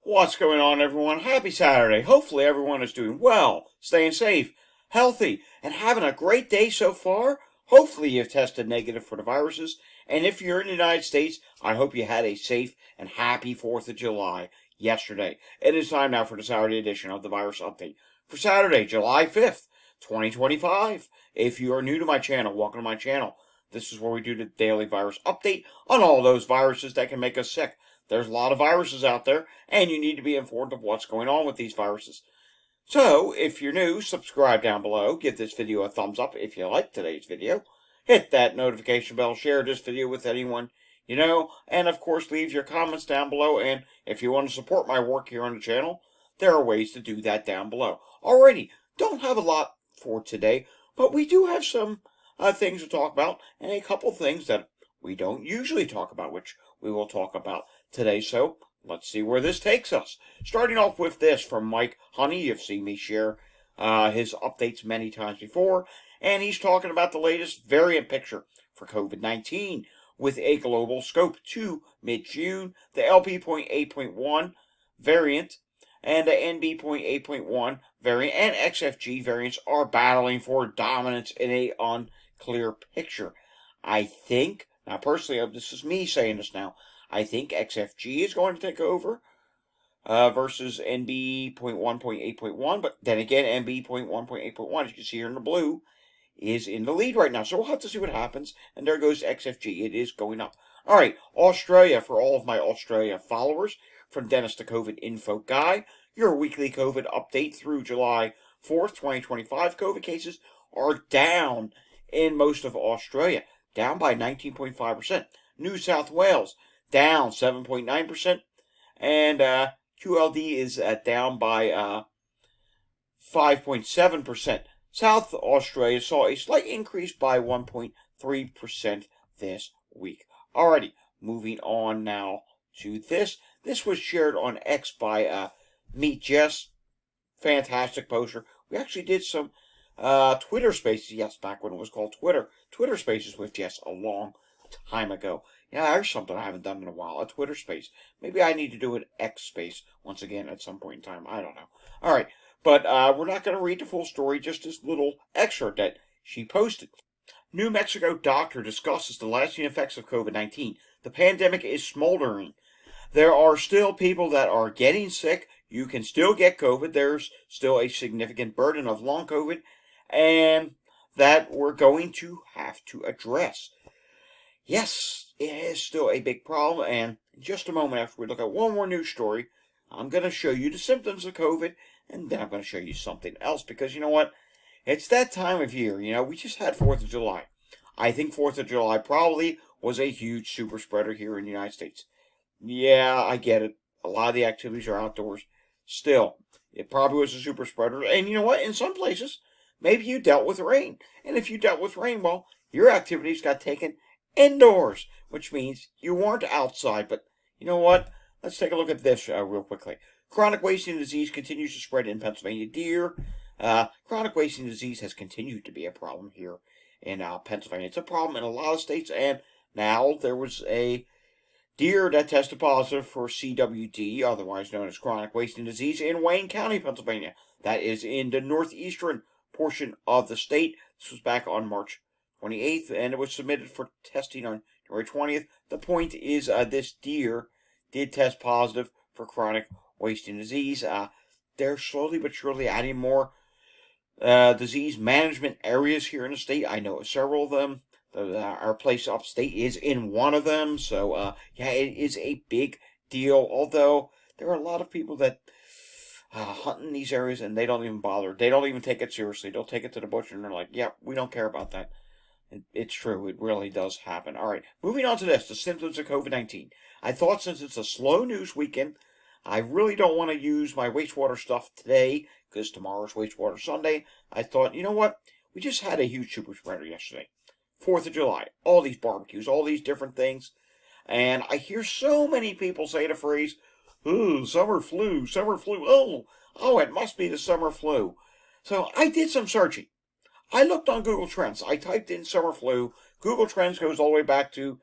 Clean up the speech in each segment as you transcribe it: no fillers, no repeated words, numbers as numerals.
What's going on, everyone? Happy Saturday. Hopefully everyone is doing well, staying safe, healthy, and having a great day so far. Hopefully you've tested negative for the viruses. And if you're in the United States, I hope you had a safe and happy 4th of July yesterday. It is time now for the Saturday edition of the Virus Update for Saturday, July 5th, 2025. If you are new to my channel, welcome to my channel. This is where we do the daily virus update on all those viruses that can make us sick. There's a lot of viruses out there, and you need to be informed of what's going on with these viruses. So, if you're new, subscribe down below. Give this video a thumbs up if you like today's video. Hit that notification bell. Share this video with anyone you know. And, of course, leave your comments down below. And if you want to support my work here on the channel, there are ways to do that down below. Alrighty, don't have a lot for today, but we do have some things to talk about, and a couple things that we don't usually talk about, which we will talk about today. So let's see where this takes us. Starting off with this from Mike Honey. You've seen me share his updates many times before, and he's talking about the latest variant picture for COVID-19 with a global scope to mid-June. The LP.8.1 variant and the NB.8.1 variant and XFG variants are battling for dominance in a unclear picture. I think, now personally, this is me saying this now, I think XFG is going to take over versus NB.1.8.1, but then again, NB.1.8.1, as you can see here in the blue, is in the lead right now. So we'll have to see what happens. And there goes XFG. It is going up. All right, Australia, for all of my Australia followers, from Dennis the COVID Info Guy, your weekly COVID update through July 4th, 2025. COVID cases are down in most of Australia, down by 19.5%. New South Wales, down 7.9%. And QLD is down by 5.7%. South Australia saw a slight increase by 1.3% this week. Alrighty, moving on now to this. This was shared on X by Meet Jess. Fantastic poster. We actually did some Twitter Spaces, yes, back when it was called Twitter Spaces with Jess a long time ago. Yeah, there's something I haven't done in a while, a Twitter Space. Maybe I need to do an X Space once again at some point in time. I don't know. All right, but we're not going to read the full story, just this little excerpt that she posted. New Mexico doctor discusses the lasting effects of COVID-19. The pandemic is smoldering. There are still people that are getting sick. You can still get COVID. There's still a significant burden of long COVID, and that we're going to have to address. Yes, it is still a big problem, and in just a moment after we look at one more news story, I'm going to show you the symptoms of COVID, and then I'm going to show you something else, because you know what? It's that time of year. You know, we just had 4th of July. I think 4th of July probably was a huge super spreader here in the United States. Yeah, I get it. A lot of the activities are outdoors. Still, it probably was a super spreader. And you know what? In some places, maybe you dealt with rain. And if you dealt with rain, well, your activities got taken indoors, which means you weren't outside. But you know what? Let's take a look at this real quickly. Chronic wasting disease continues to spread in Pennsylvania deer. Chronic wasting disease has continued to be a problem here in Pennsylvania. It's a problem in a lot of states, and now there was a deer that tested positive for CWD, otherwise known as chronic wasting disease, in Wayne County, Pennsylvania. That is in the northeastern portion of the state. This was back on March 28th, and it was submitted for testing on January 20th. The point is this deer did test positive for chronic wasting disease. They're slowly but surely adding more disease management areas here in the state. I know several of them. Our place upstate is in one of them. So, yeah, it is a big deal. Although, there are a lot of people that hunt in these areas and they don't even bother. They don't even take it seriously. They'll take it to the butcher and they're like, yeah, we don't care about that. It's true. It really does happen. All right, moving on to this, the symptoms of COVID-19. I thought since it's a slow news weekend, I really don't want to use my wastewater stuff today because tomorrow's Wastewater Sunday. I thought, you know what? We just had a huge super spreader yesterday. 4th of July, all these barbecues, all these different things. And I hear so many people say the phrase, ooh, summer flu, summer flu. Oh, it must be the summer flu. So I did some searching. I looked on Google Trends. I typed in summer flu. Google Trends goes all the way back to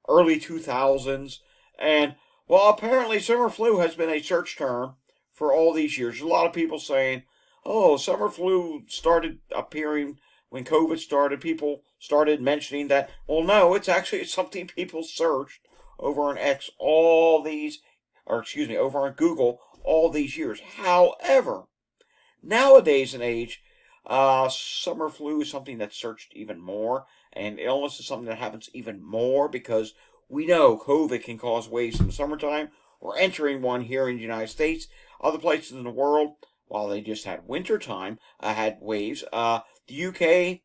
early 2000s. And Well, apparently, summer flu has been a search term for all these years. A lot of people saying, oh, summer flu started appearing when COVID started. People started mentioning that. Well, no, it's actually something people searched over on X all these, or excuse me, over on Google all these years. However, nowadays and age, summer flu is something that's searched even more, and illness is something that happens even more because we know COVID can cause waves in the summertime. We're entering one here in the United States. Other places in the world, while they just had winter time, had waves. The UK,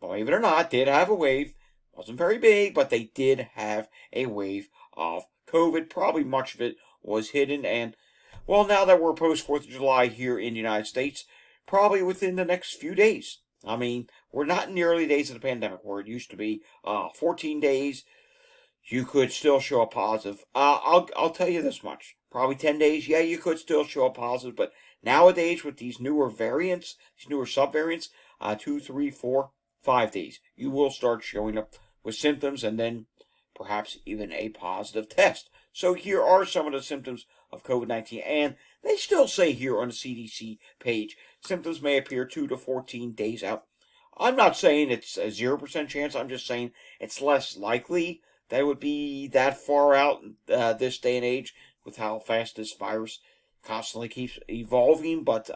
believe it or not, did have a wave. Wasn't very big, but they did have a wave of COVID. Probably much of it was hidden, and well, now that we're post 4th of July here in the United States, probably within the next few days. I mean, we're not in the early days of the pandemic where it used to be 14 days. You could still show a positive. I'll tell you this much. Probably 10 days. Yeah, you could still show a positive, but nowadays with these newer variants, these newer subvariants, 2, 3, 4, 5 days, you will start showing up with symptoms and then perhaps even a positive test. So here are some of the symptoms of COVID-19, and they still say here on the CDC page, symptoms may appear 2 to 14 days out. I'm not saying it's a 0% chance. I'm just saying it's less likely that it would be that far out this day and age with how fast this virus constantly keeps evolving. But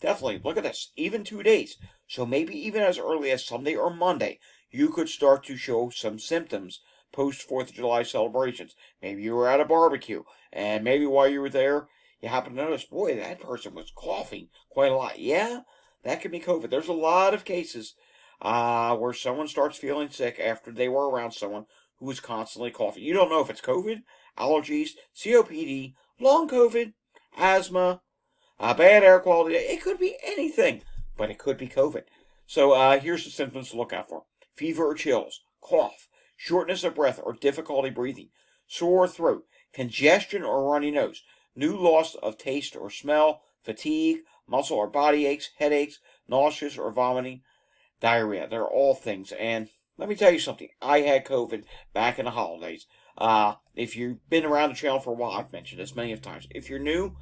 definitely, look at this. Even 2 days. So maybe even as early as Sunday or Monday, you could start to show some symptoms post 4th of July celebrations. Maybe you were at a barbecue, and maybe while you were there, you happen to notice, boy, that person was coughing quite a lot. Yeah, that could be COVID. There's a lot of cases where someone starts feeling sick after they were around someone who was constantly coughing. You don't know if it's COVID, allergies, COPD, long COVID, asthma, bad air quality. It could be anything, but it could be COVID. So here's the symptoms to look out for: fever or chills, cough, shortness of breath or difficulty breathing, sore throat, congestion or runny nose, new loss of taste or smell, fatigue, muscle or body aches, headaches, nauseous or vomiting, diarrhea. They're all things. And let me tell you something. I had COVID back in the holidays. If you've been around the channel for a while, I've mentioned this many times. If you're new,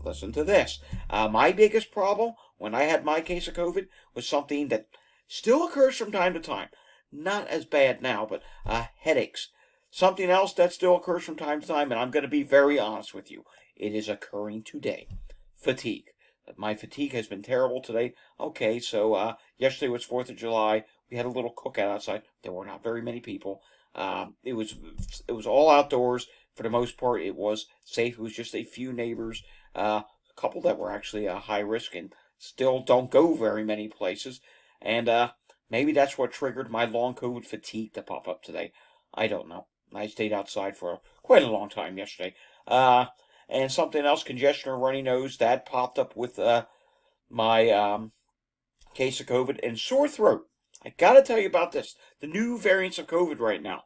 listen to this. My biggest problem when I had my case of COVID was something that still occurs from time to time. Not as bad now, but headaches. Something else that still occurs from time to time, and I'm going to be very honest with you. It is occurring today. Fatigue. My fatigue has been terrible today. Okay, so yesterday was 4th of July. We had a little cookout outside. There were not very many people. It was all outdoors. For the most part, it was safe. It was just a few neighbors, a couple that were actually high risk and still don't go very many places. And maybe that's what triggered my long COVID fatigue to pop up today. I don't know. I stayed outside for quite a long time yesterday. And something else, congestion or runny nose, that popped up with my case of COVID, and sore throat. I gotta tell you about this. The new variants of COVID right now.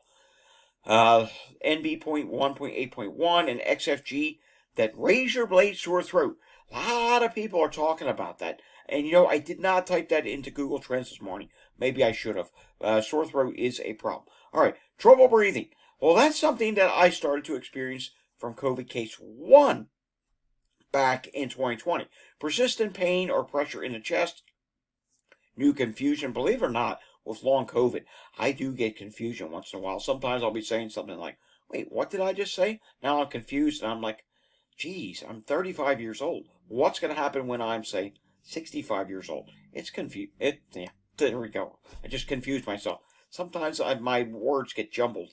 NB.1.8.1 and XFG that razor blade sore throat. A lot of people are talking about that. And you know, I did not type that into Google Trends this morning. Maybe I should have. Sore throat is a problem. Alright, trouble breathing. Well, that's something that I started to experience from COVID case 1 back in 2020. Persistent pain or pressure in the chest. New confusion, believe it or not, with long COVID. I do get confusion once in a while. Sometimes I'll be saying something like, wait, what did I just say? Now I'm confused and I'm like, geez, I'm 35 years old. What's going to happen when I'm, say, 65 years old? It's confused. Yeah, there we go. I just confused myself. Sometimes my words get jumbled.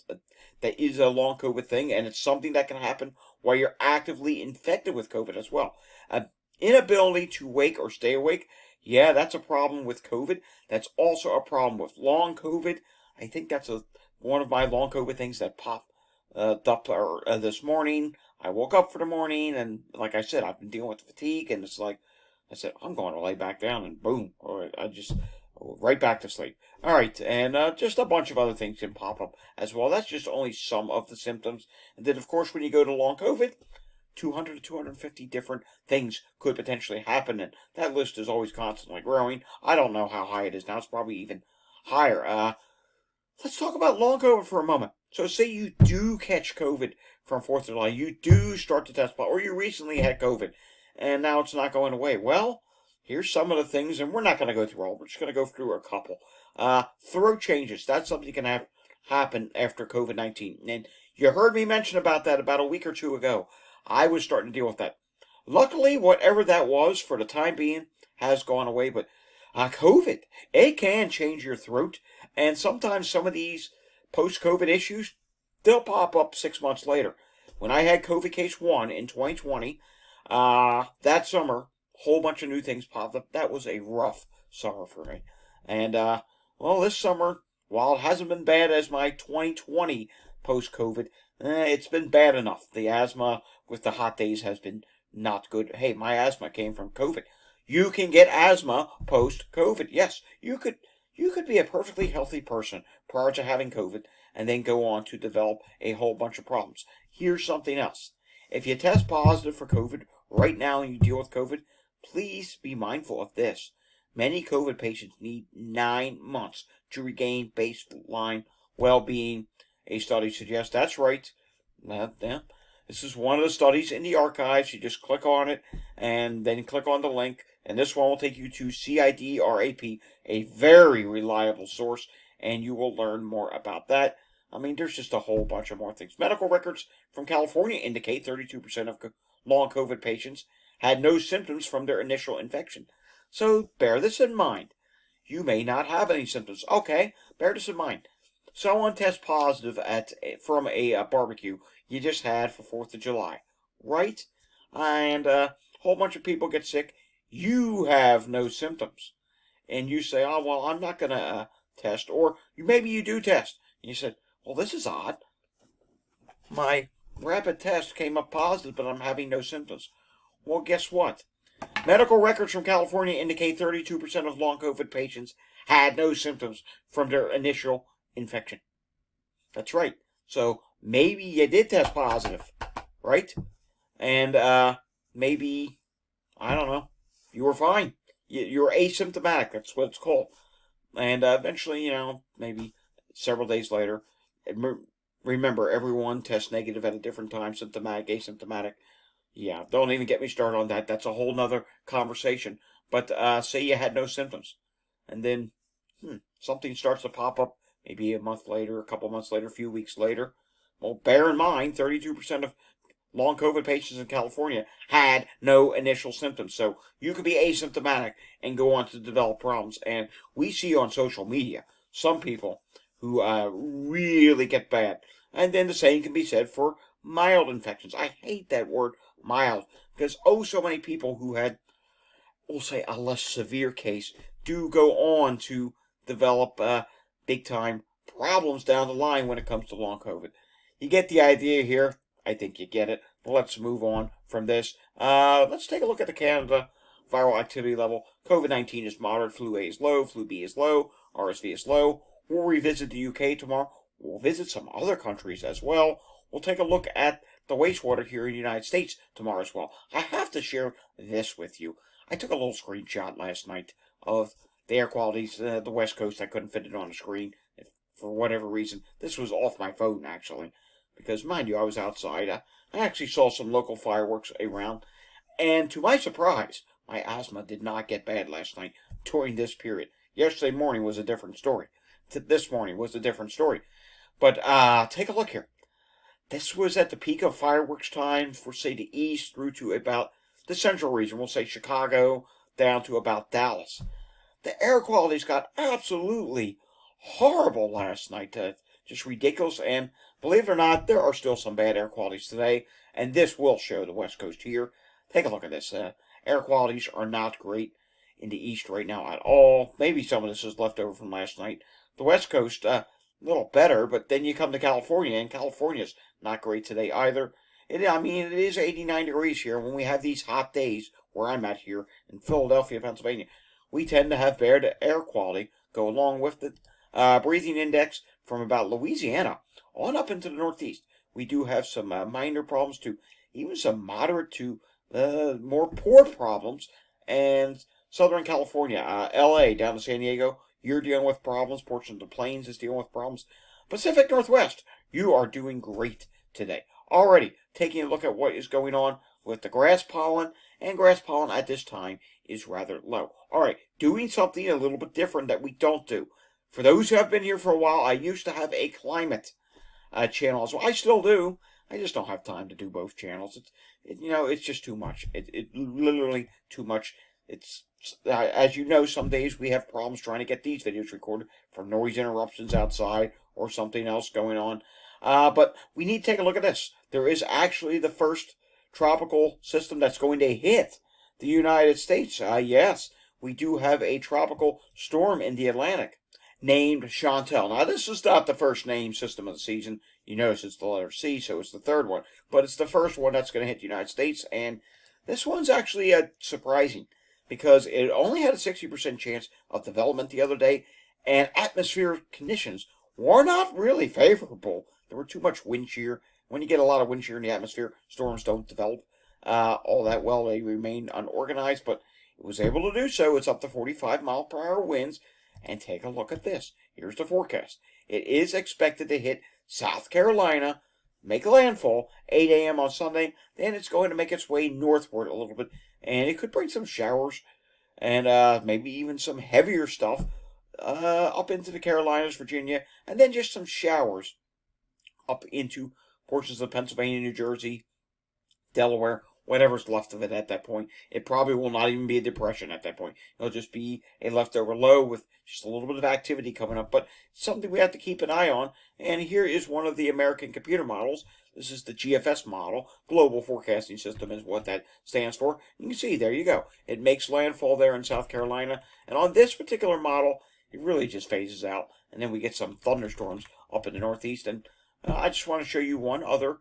That is a long COVID thing, and it's something that can happen while you're actively infected with COVID as well. Inability to wake or stay awake. Yeah, that's a problem with COVID. That's also a problem with long COVID. I think that's one of my long COVID things that popped up this morning. I woke up for the morning, and like I said, I've been dealing with fatigue, and it's like I said, I'm going to lay back down, and boom, or I just right back to sleep. All right, and just a bunch of other things can pop up as well. That's just only some of the symptoms. And then, of course, when you go to long COVID, 200 to 250 different things could potentially happen, and that list is always constantly growing. I don't know how high it is now. It's probably even higher. let's talk about long COVID for a moment. So say you do catch COVID from 4th of July, you do start to test positive, or you recently had COVID, and now it's not going away. Well, here's some of the things, and we're not going to go through all. We're just going to go through a couple. Throat changes. That's something that can happen after COVID-19. And you heard me mention about that about a week or two ago. I was starting to deal with that. Luckily, whatever that was for the time being has gone away, but COVID, it can change your throat, and sometimes some of these post-COVID issues, they'll pop up 6 months later. When I had COVID case 1 in 2020, that summer, a whole bunch of new things popped up. That was a rough summer for me. And, well, this summer, while it hasn't been bad as my 2020 post-COVID, it's been bad enough. The asthma with the hot days has been not good. Hey, my asthma came from COVID. You can get asthma post-COVID. Yes, you could be a perfectly healthy person prior to having COVID and then go on to develop a whole bunch of problems. Here's something else. If you test positive for COVID right now and you deal with COVID, please be mindful of this. Many COVID patients need 9 months to regain baseline well-being. A study suggests that's right. This is one of the studies in the archives. You just click on it and then click on the link. And this one will take you to CIDRAP, a very reliable source, and you will learn more about that. I mean, there's just a whole bunch of more things. Medical records from California indicate 32% of long COVID patients had no symptoms from their initial infection. So bear this in mind. You may not have any symptoms. Okay, bear this in mind. Someone tests positive from a barbecue you just had for 4th of July, right? And a whole bunch of people get sick. You have no symptoms. And you say, oh, well, I'm not going to test. Or maybe you do test. And you said, well, this is odd. My rapid test came up positive, but I'm having no symptoms. Well, guess what? Medical records from California indicate 32% of long COVID patients had no symptoms from their initial infection. That's right. So maybe you did test positive, right? And maybe, I don't know, you were fine. You're asymptomatic. That's what it's called. And eventually, maybe several days later, remember, everyone tests negative at a different time, symptomatic, asymptomatic. Yeah, don't even get me started on that. That's a whole nother conversation. But say you had no symptoms, and then something starts to pop up, maybe a month later, a couple months later, a few weeks later. Well, bear in mind, 32% of long COVID patients in California had no initial symptoms. So you could be asymptomatic and go on to develop problems. And we see on social media some people who really get bad. And then the same can be said for mild infections. I hate that word mild because so many people who had, we'll say, a less severe case do go on to develop big time problems down the line when it comes to long COVID. You get the idea here. I think you get it. But let's move on from this. Let's take a look at the Canada viral activity level. COVID-19 is moderate. Flu A is low. Flu B is low. RSV is low. We'll revisit the UK tomorrow. We'll visit some other countries as well. We'll take a look at the wastewater here in the United States tomorrow as well. I have to share this with you. I took a little screenshot last night of the air qualities, the West Coast. I couldn't fit it on the screen for whatever reason. This was off my phone, actually. Because, mind you, I was outside. I actually saw some local fireworks around. And to my surprise, my asthma did not get bad last night during this period. Yesterday morning was a different story. This morning was a different story. But take a look here. This was at the peak of fireworks time for, say, the east through to about the central region. We'll say Chicago down to about Dallas. The air qualities got absolutely horrible last night. Just ridiculous. And believe it or not, there are still some bad air qualities today. And this will show the West Coast here. Take a look at this. Air qualities are not great in the east right now at all. Maybe some of this is left over from last night. The West Coast, a little better, but then you come to California, and California's not great today either. It is 89 degrees here. When we have these hot days, where I'm at here in Philadelphia, Pennsylvania, we tend to have bad air quality go along with the breathing index from about Louisiana on up into the Northeast. We do have some minor problems to even some moderate to more poor problems. And Southern California, LA down to San Diego, you're dealing with problems. Portions of the plains is dealing with problems. Pacific Northwest, you are doing great today. Already taking a look at what is going on with the grass pollen, and grass pollen at this time is rather low. All right, doing something a little bit different that we don't do. For those who have been here for a while, I used to have a climate channel as well. I still do. I just don't have time to do both channels. It's just too much. It literally too much. It's as you know, some days we have problems trying to get these videos recorded from noise interruptions outside or something else going on. But we need to take a look at this. There is actually the first tropical system that's going to hit the United States. Yes, we do have a tropical storm in the Atlantic named Chantal. Now, this is not the first name system of the season. You notice it's the letter C, so it's the third one. But it's the first one that's going to hit the United States. And this one's actually surprising because it only had a 60% chance of development the other day. And atmospheric conditions were not really favorable. There were too much wind shear. When you get a lot of wind shear in the atmosphere, storms don't develop all that well. They remain unorganized, but it was able to do so. It's up to 45-mile-per-hour winds. And take a look at this. Here's the forecast. It is expected to hit South Carolina, make a landfall, 8 a.m. on Sunday. Then it's going to make its way northward a little bit. And it could bring some showers and maybe even some heavier stuff up into the Carolinas, Virginia. And then just some showers up into portions of Pennsylvania, New Jersey, Delaware, whatever's left of it at that point. It probably will not even be a depression at that point. It'll just be a leftover low with just a little bit of activity coming up, but something we have to keep an eye on. And here is one of the American computer models. This is the GFS model. Global Forecasting System is what that stands for. You can see, there you go. It makes landfall there in South Carolina. And on this particular model, it really just phases out. And then we get some thunderstorms up in the Northeast. And I just want to show you one other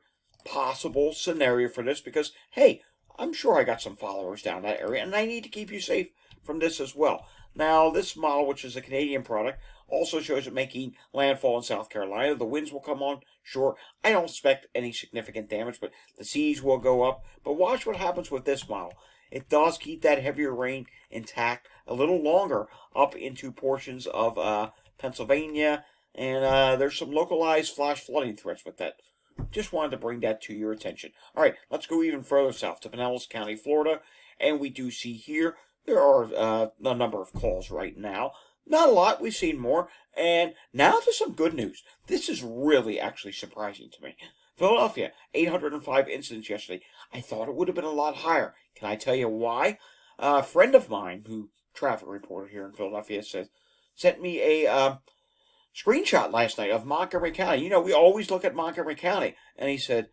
possible scenario for this because, hey, I'm sure I got some followers down that area, and I need to keep you safe from this as well. Now, this model, which is a Canadian product, also shows it making landfall in South Carolina. The winds will come on shore. I don't expect any significant damage, but the seas will go up. But watch what happens with this model. It does keep that heavier rain intact a little longer up into portions of Pennsylvania, and there's some localized flash flooding threats with that. Just wanted to bring that to your attention. All right, let's go even further south to Pinellas County, Florida. And we do see here there are a number of calls right now. Not a lot. We've seen more. And now to some good news. This is really actually surprising to me. Philadelphia, 805 incidents yesterday. I thought it would have been a lot higher. Can I tell you why? A friend of mine, who traffic reporter here in Philadelphia, sent me a screenshot last night of Montgomery County. You know, we always look at Montgomery County. And he said,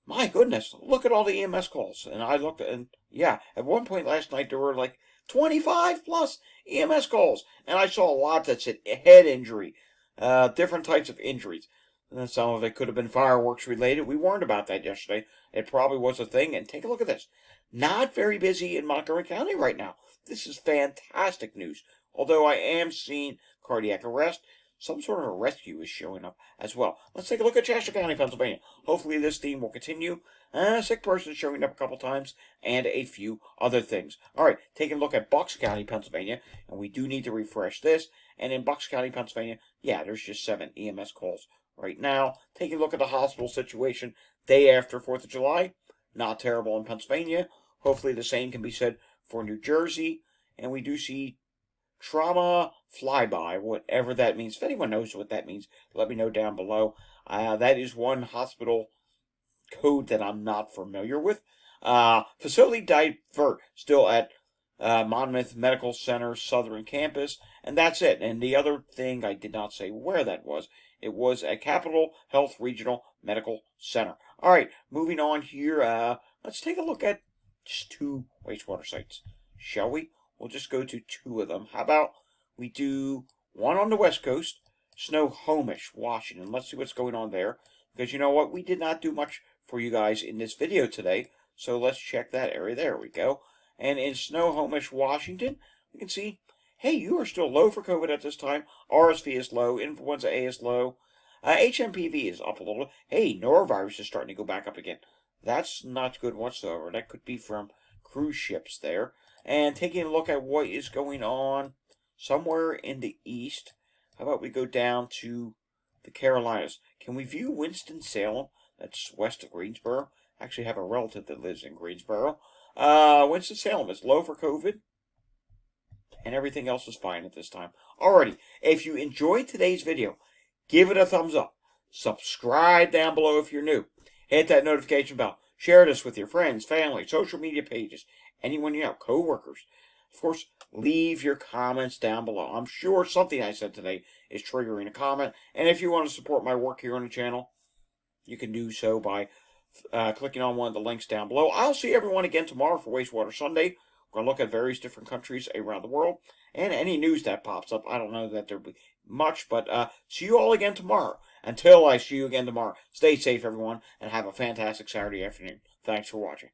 my goodness, look at all the EMS calls. And I looked, and yeah, at one point last night, there were like 25 plus EMS calls. And I saw a lot that said head injury, different types of injuries. And some of it could have been fireworks related. We warned about that yesterday. It probably was a thing. And take a look at this. Not very busy in Montgomery County right now. This is fantastic news. Although I am seeing cardiac arrest, some sort of a rescue is showing up as well. Let's take a look at Chester County, Pennsylvania. Hopefully this theme will continue. A sick person showing up a couple times, and a few other things. All right, taking a look at Bucks County, Pennsylvania, and we do need to refresh this. And in Bucks County, Pennsylvania, yeah, there's just 7 EMS calls right now. Taking a look at the hospital situation day after 4th of July. Not terrible in Pennsylvania. Hopefully the same can be said for New Jersey. And we do see trauma flyby, whatever that means. If anyone knows what that means, let me know down below. That is one hospital code that I'm not familiar with. Facility divert, still at Monmouth Medical Center Southern Campus, and that's it. And the other thing, I did not say where that was. It was at Capital Health Regional Medical Center. All right, moving on here. Let's take a look at just 2 wastewater sites, shall we? We'll just go to 2 of them. How about we do one on the West Coast, Snohomish, Washington. Let's see what's going on there. Because you know what? We did not do much for you guys in this video today. So let's check that area. There we go. And in Snohomish, Washington, we can see, hey, you are still low for COVID at this time. RSV is low. Influenza A is low. HMPV is up a little. Hey, norovirus is starting to go back up again. That's not good whatsoever. That could be from cruise ships there. And taking a look at what is going on somewhere in the east. How about we go down to the Carolinas? Can we view Winston-Salem? That's west of Greensboro. I actually have a relative that lives in Greensboro. Winston-Salem is low for COVID, and everything else is fine at this time. Alrighty, if you enjoyed today's video, give it a thumbs up. Subscribe down below if you're new. Hit that notification bell. Share this with your friends, family, social media pages, anyone you know, co-workers. Of course, leave your comments down below. I'm sure something I said today is triggering a comment. And if you want to support my work here on the channel, you can do so by clicking on one of the links down below. I'll see everyone again tomorrow for Wastewater Sunday. We're going to look at various different countries around the world and any news that pops up. I don't know that there'll be much, but see you all again tomorrow. Until I see you again tomorrow, stay safe, everyone, and have a fantastic Saturday afternoon. Thanks for watching.